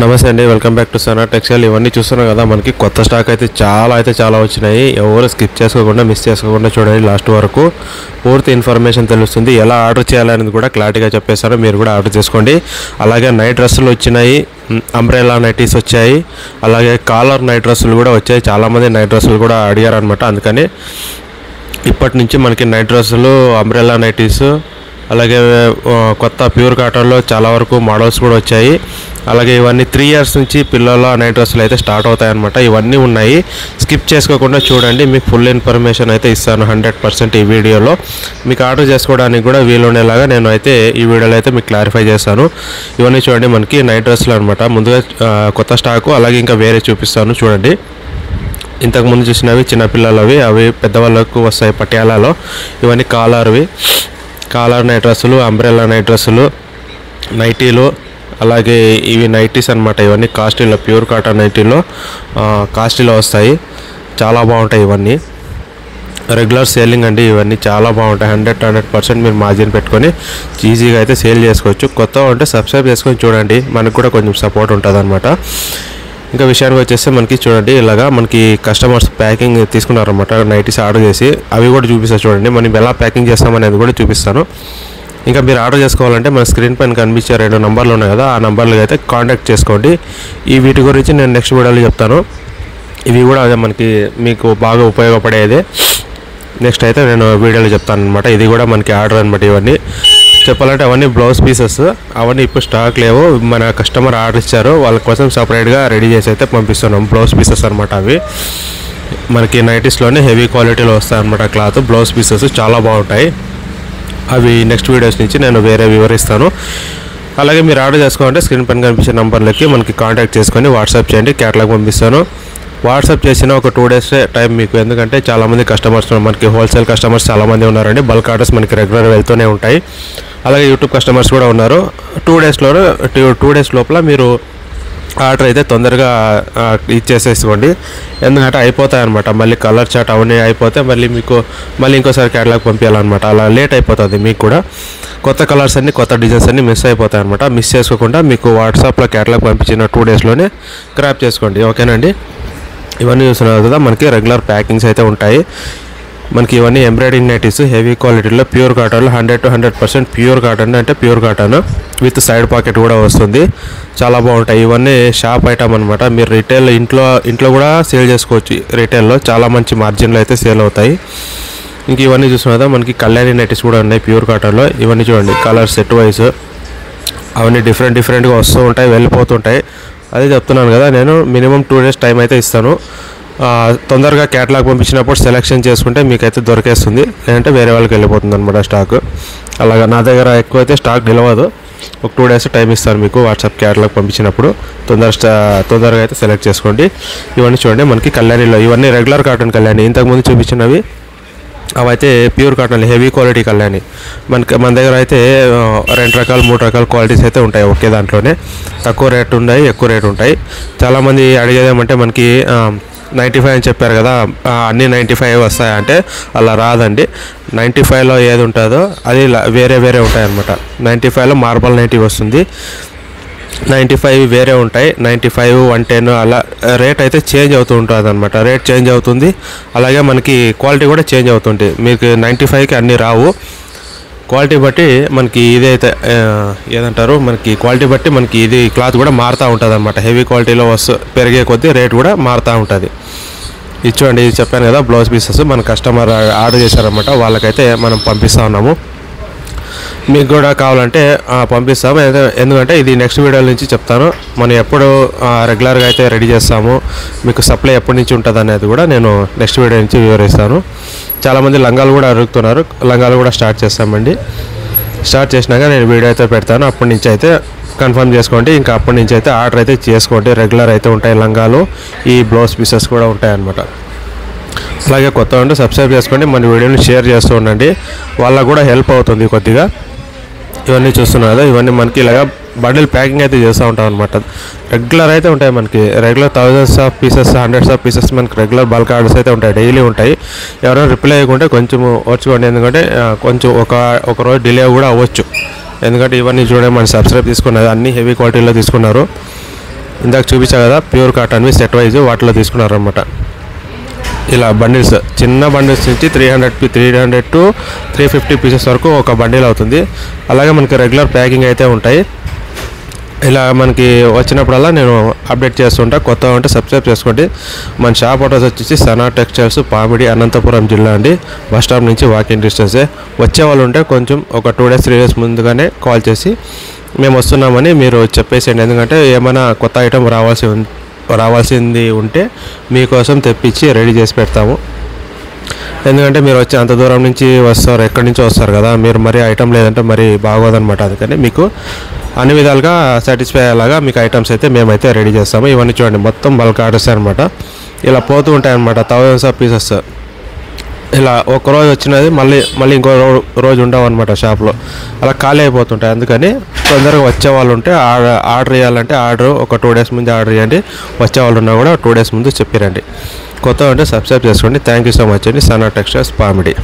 నమస్తే అండి, welcome back to Sana textile. ఇవన్నీ చూస్తున్నాం కదా, మనకి కొత్త స్టాక్ అయితే చాలా వచ్చినాయి. ఎవరు స్కిప్ చేసుకోకుండా మిస్ చేసుకోకుండా చూడండి లాస్ట్ వరకు. పూర్తి ఇన్ఫర్మేషన్ తెలుస్తుంది. ఎలా ఆర్డర్ చేయాలనేది కూడా క్లారిటీగా చెప్పేశారు. మీరు కూడా ఆర్డర్ చేసుకోండి. అలాగే నైట్ డ్రెస్సులు వచ్చినాయి, అంబ్రెలా నైటీస్ వచ్చాయి, అలాగే కాలర్ నైట్ డ్రెస్సులు కూడా వచ్చాయి. చాలామంది నైట్ డ్రెస్సులు కూడా అడిగారనమాట. అందుకని ఇప్పటి నుంచి మనకి నైట్ డ్రెస్సులు, అంబ్రెలా నైటీస్, అలాగే కొత్త ప్యూర్ కాటన్లో చాలా వరకు మోడల్స్ కూడా వచ్చాయి. అలాగే ఇవన్నీ 3 years నుంచి పిల్లల నైట్ డ్రెస్సులు అయితే స్టార్ట్ అవుతాయి అన్నమాట. ఇవన్నీ ఉన్నాయి, స్కిప్ చేసుకోకుండా చూడండి. మీకు ఫుల్ ఇన్ఫర్మేషన్ అయితే ఇస్తాను 100% ఈ వీడియోలో. మీకు ఆర్డర్ చేసుకోవడానికి కూడా వీలుండేలాగా నేను అయితే ఈ వీడియోలో అయితే మీకు క్లారిఫై చేస్తాను. ఇవన్నీ చూడండి, మనకి నైట్ డ్రెస్సులు అనమాట. ముందుగా కొత్త స్టాకు, అలాగే ఇంకా వేరే చూపిస్తాను చూడండి. ఇంతకుముందు చూసినవి చిన్నపిల్లలవి, అవి పెద్దవాళ్ళకు వస్తాయి పటియాలాలో. ఇవన్నీ కాలర్ నైట్ డ్రెస్సులు, అంబ్రెల్లా నైట్ డ్రెస్సులు, నైటీలు, అలాగే ఇవి నైటీస్ అనమాట. ఇవన్నీ కాస్ట్లీలో, ప్యూర్ కాటన్ నైటీలో కాస్ట్లీలో వస్తాయి. చాలా బాగుంటాయి. ఇవన్నీ రెగ్యులర్ సేలింగ్ అండి. ఇవన్నీ చాలా బాగుంటాయి. 100% మీరు మార్జిన్ పెట్టుకొని ఈజీగా అయితే సేల్ చేసుకోవచ్చు. కొత్తగా ఉంటే సబ్స్క్రైబ్ చేసుకొని చూడండి, మనకు కూడా కొంచెం సపోర్ట్ ఉంటుంది అనమాట. ఇంకా విషయానికి వచ్చేస్తే మనకి చూడండి, ఇలాగా మనకి కస్టమర్స్ ప్యాకింగ్ తీసుకున్నారన్నమాట. నైటీస్ ఆర్డర్ చేసి అవి కూడా చూపిస్తాను చూడండి. మనం ఎలా ప్యాకింగ్ చేస్తామనేది కూడా చూపిస్తాను. ఇంకా మీరు ఆర్డర్ చేసుకోవాలంటే మన స్క్రీన్ పైన కనిపించే 2 నంబర్లు ఉన్నాయి కదా, ఆ నంబర్లకు అయితే కాంటాక్ట్ చేసుకోండి. వీటి గురించి నేను నెక్స్ట్ వీడియోలో చెప్తాను. ఇవి కూడా అదే మనకి మీకు బాగా ఉపయోగపడేది. నెక్స్ట్ అయితే నేను వీడియోలో చెప్తాను అనమాట. ఇది కూడా మనకి ఆర్డర్ అనమాట. ఇవన్నీ చెప్పాలంటే అవన్నీ బ్లౌజ్ పీసెస్. అవన్నీ ఇప్పుడు స్టాక్ లేవు, మన కస్టమర్ ఆర్డర్ ఇచ్చారు, వాళ్ళ కోసం సపరేట్గా రెడీ చేసి అయితే పంపిస్తున్నాం. బ్లౌజ్ పీసెస్ అనమాట. అవి మనకి నైటీస్లోనే హెవీ క్వాలిటీలో వస్తాయి అనమాట. క్లాత్ బ్లౌజ్ పీసెస్ చాలా బాగుంటాయి. అవి నెక్స్ట్ వీడియోస్ నుంచి నేను వేరే వివరిస్తాను. అలాగే మీరు ఆర్డర్ చేసుకోవాలంటే స్క్రీన్ పైన కనిపించే నెంబర్లకి మనకి కాంటాక్ట్ చేసుకొని వాట్సాప్ చేయండి, క్యాటలాగ్ పంపిస్తాను. వాట్సాప్ చేసిన ఒక 2 days టైం మీకు. ఎందుకంటే చాలామంది కస్టమర్స్, మనకి హోల్సేల్ కస్టమర్స్ చాలామంది ఉన్నారండి. బల్క్ ఆర్డర్స్ మనకి రెగ్యులర్ వెళ్తూనే ఉంటాయి. అలాగే యూట్యూబ్ కస్టమర్స్ కూడా ఉన్నారు. 2 days లోపల మీరు ఆర్డర్ అయితే తొందరగా ఇచ్చేసేసుకోండి. ఎందుకంటే అయిపోతాయి అనమాట. మళ్ళీ కలర్ చార్ట్ అవన్నీ అయిపోతే మళ్ళీ ఇంకోసారి క్యాటలాగ్ పంపించాలన్నమాట. అలా లేట్ అయిపోతుంది మీకు కూడా. కొత్త కలర్స్ అన్ని, కొత్త డిజైన్స్ అన్ని మిస్ అయిపోతాయి అనమాట. మిస్ చేసుకోకుండా మీకు వాట్సాప్లో క్యాటలాగ్ పంపించిన 2 daysలోనే క్రాప్ చేసుకోండి. ఓకేనండి. ఇవన్నీ చూస్తున్నారు కదా, మనకి రెగ్యులర్ ప్యాకింగ్స్ అయితే ఉంటాయి. మనకి ఇవన్నీ ఎంబ్రాయిడింగ్ నైటీస్ హెవీ క్వాలిటీలో, ప్యూర్ కాటన్లో 100% ప్యూర్ కాటన్, అంటే pure cotton with side pocket కూడా వస్తుంది. చాలా బాగుంటాయి. ఇవన్నీ షాప్ ఐటమ్ అనమాట. మీరు రిటైల్ ఇంట్లో కూడా సేల్ చేసుకోవచ్చు. రిటైల్లో చాలా మంచి మార్జిన్లో అయితే సేల్ అవుతాయి. ఇంక ఇవన్నీ చూస్తున్నా మనకి కళ్యాణి నైటీస్ కూడా ఉన్నాయి ప్యూర్ కాటన్లో. ఇవన్నీ చూడండి, కలర్ సెట్ వైజ్ అవన్నీ డిఫరెంట్గా వస్తూ ఉంటాయి, వెళ్ళిపోతుంటాయి. అదే చెప్తున్నాను కదా, నేను మినిమం 2 days టైం అయితే ఇస్తాను. తొందరగా క్యాటలాగ్ పంపించినప్పుడు సెలెక్షన్ చేసుకుంటే మీకైతే దొరికేస్తుంది, లేదంటే వేరే వాళ్ళకి వెళ్ళిపోతుంది అనమాట స్టాక్. అలాగా నా దగ్గర ఎక్కువైతే స్టాక్ నిలవదు. ఒక 2 days టైం ఇస్తాను మీకు వాట్సాప్ క్యాటలాగ్ పంపించినప్పుడు. తొందరగా అయితే సెలెక్ట్ చేసుకోండి. ఇవన్నీ చూడండి, మనకి కళ్యాణిలో ఇవన్నీ రెగ్యులర్ కాటన్ కళ్యాణి. ఇంతకుముందు చూపించినవి అవైతే pure cotton heavy quality Kalyani. మన దగ్గర అయితే 2 రకాలు 3 రకాల క్వాలిటీస్ అయితే ఉంటాయి ఒకే దాంట్లోనే. తక్కువ రేట్ ఉన్నాయి, ఎక్కువ రేట్ ఉంటాయి. చాలామంది అడిగేదేమంటే మనకి 95 అని చెప్పారు కదా, అన్నీ 95 వస్తాయంటే అలా రాదండి. 95లో ఏది ఉంటుందో అది వేరే ఉంటాయన్నమాట. 95లో మార్బల్ 90 వస్తుంది, 95 వేరే ఉంటాయి. 95, 110 అలా రేట్ అయితే చేంజ్ అవుతూ ఉంటుంది అనమాట. రేట్ చేంజ్ అవుతుంది, అలాగే మనకి క్వాలిటీ కూడా చేంజ్ అవుతుంది. మీకు 95కి అన్నీ రావు. క్వాలిటీ బట్టి మనకి ఇదైతే ఏదంటారు, మనకి క్వాలిటీ బట్టి మనకి ఇది క్లాత్ కూడా మారుతూ ఉంటుంది అనమాట. హెవీ క్వాలిటీలో పెరిగే కొద్దీ రేట్ కూడా మారుతూ ఉంటుంది. ఇది చూడండి, ఇది చెప్పాను కదా బ్లౌజ్ పీసెస్ మన కస్టమర్ ఆర్డర్ చేశారనమాట. వాళ్ళకైతే మనం పంపిస్తూ ఉన్నాము. మీకు కూడా కావాలంటే పంపిస్తాము. ఎందుకంటే ఇది నెక్స్ట్ వీడియో నుంచి చెప్తాను. మనం ఎప్పుడు రెగ్యులర్గా అయితే రెడీ చేస్తాము, మీకు సప్లై ఎప్పటి నుంచి ఉంటుంది అనేది కూడా నేను నెక్స్ట్ వీడియో నుంచి వివరిస్తాను. చాలామంది లంగాలు కూడా అడుగుతున్నారు. లంగాలు కూడా స్టార్ట్ చేస్తామండి. స్టార్ట్ చేసినాక నేను వీడియో అయితే పెడతాను. అప్పటి నుంచి అయితే కన్ఫర్మ్ చేసుకోండి. ఇంకా అప్పటి నుంచి అయితే ఆర్డర్ అయితే చేసుకోండి. రెగ్యులర్ అయితే ఉంటాయి లంగాలు, ఈ బ్లౌజ్ పీసెస్ కూడా ఉంటాయి అన్నమాట. అలాగే కొత్త ఉంటే సబ్స్క్రైబ్ చేసుకోండి, మన వీడియోని షేర్ చేస్తూ ఉండండి, వాళ్ళకు కూడా హెల్ప్ అవుతుంది కొద్దిగా. ఇవన్నీ చూస్తున్నారు కదా, ఇవన్నీ మనకి ఇలాగా బండిల్ ప్యాకింగ్ అయితే చేస్తూ ఉంటాం అనమాట. రెగ్యులర్ అయితే ఉంటాయి మనకి. Regular thousands of pieces, hundreds of pieces మనకి రెగ్యులర్ బల్క్ ఆర్డర్స్ అయితే ఉంటాయి, డైలీ ఉంటాయి. ఎవరైనా రిప్లై అయ్యకుంటే కొంచెం ఓర్చుకోండి. ఎందుకంటే కొంచెం ఒక రోజు డిలే కూడా అవ్వచ్చు. ఎందుకంటే ఇవన్నీ చూడండి, మన సబ్స్క్రైబ్ తీసుకున్నది అన్నీ హెవీ క్వాలిటీలో తీసుకున్నారు. ఇందాక చూపించా కదా ప్యూర్ కాటన్వి సెట్ వైజ్ వాటిలో తీసుకున్నారనమాట. ఇలా బండిల్స్, చిన్న బండిల్స్ నుంచి 300 to 350 పీసెస్ వరకు ఒక బండిల్ అవుతుంది. అలాగే మనకి రెగ్యులర్ ప్యాకింగ్ అయితే ఉంటాయి. ఇలా మనకి వచ్చినప్పుడల్లా నేను అప్డేట్ చేస్తుంటా. కొత్తగా ఉంటే సబ్స్క్రైబ్ చేసుకోండి. మన షాప్ అడ్రస్ వచ్చేసి సనా టెక్స్టైల్స్, పామిడి, అనంతపురం జిల్లా అండి. బస్ స్టాప్ నుంచి వాకింగ్ డిస్టెన్సే. వచ్చే వాళ్ళు ఉంటే కొంచెం ఒక 2 days 3 days ముందుగానే కాల్ చేసి మేము వస్తున్నామని మీరు చెప్పేసేయండి. ఎందుకంటే ఏమైనా కొత్త ఐటెం రావాల్సింది ఉంటే మీకోసం తెప్పించి రెడీ చేసి పెడతాము. ఎందుకంటే మీరు వచ్చి అంత దూరం నుంచి వస్తారు, ఎక్కడి నుంచో వస్తారు కదా, మీరు మరీ ఐటమ్ లేదంటే మరీ బాగోదన్నమాట. అందుకని మీకు అన్ని విధాలుగా సాటిస్ఫై అయ్యేలాగా మీకు ఐటమ్స్ అయితే మేమైతే రెడీ చేస్తాము. ఇవన్నీ చూడండి, మొత్తం బల్క్ ఆర్డర్స్ అనమాట. ఇలా పోతూ ఉంటాయన్నమాట, thousands of పీసెస్. ఇలా ఒక రోజు వచ్చినది మళ్ళీ ఇంకో రోజు ఉండవు అనమాట షాప్లో, అలా ఖాళీ అయిపోతుంటాయి. అందుకని తొందరగా వచ్చే వాళ్ళు ఉంటే ఆర్డర్ చేయాలంటే ఒక 2 days ముందు ఆర్డర్ చేయండి. వచ్చే వాళ్ళు ఉన్నా కూడా 2 days ముందు చెప్పిరండి. కొత్తగా ఉంటే సబ్స్క్రైబ్ చేసుకోండి. థ్యాంక్ యూ సో మచ్ అండి. సనా టెక్స్టైల్స్, పామిడి.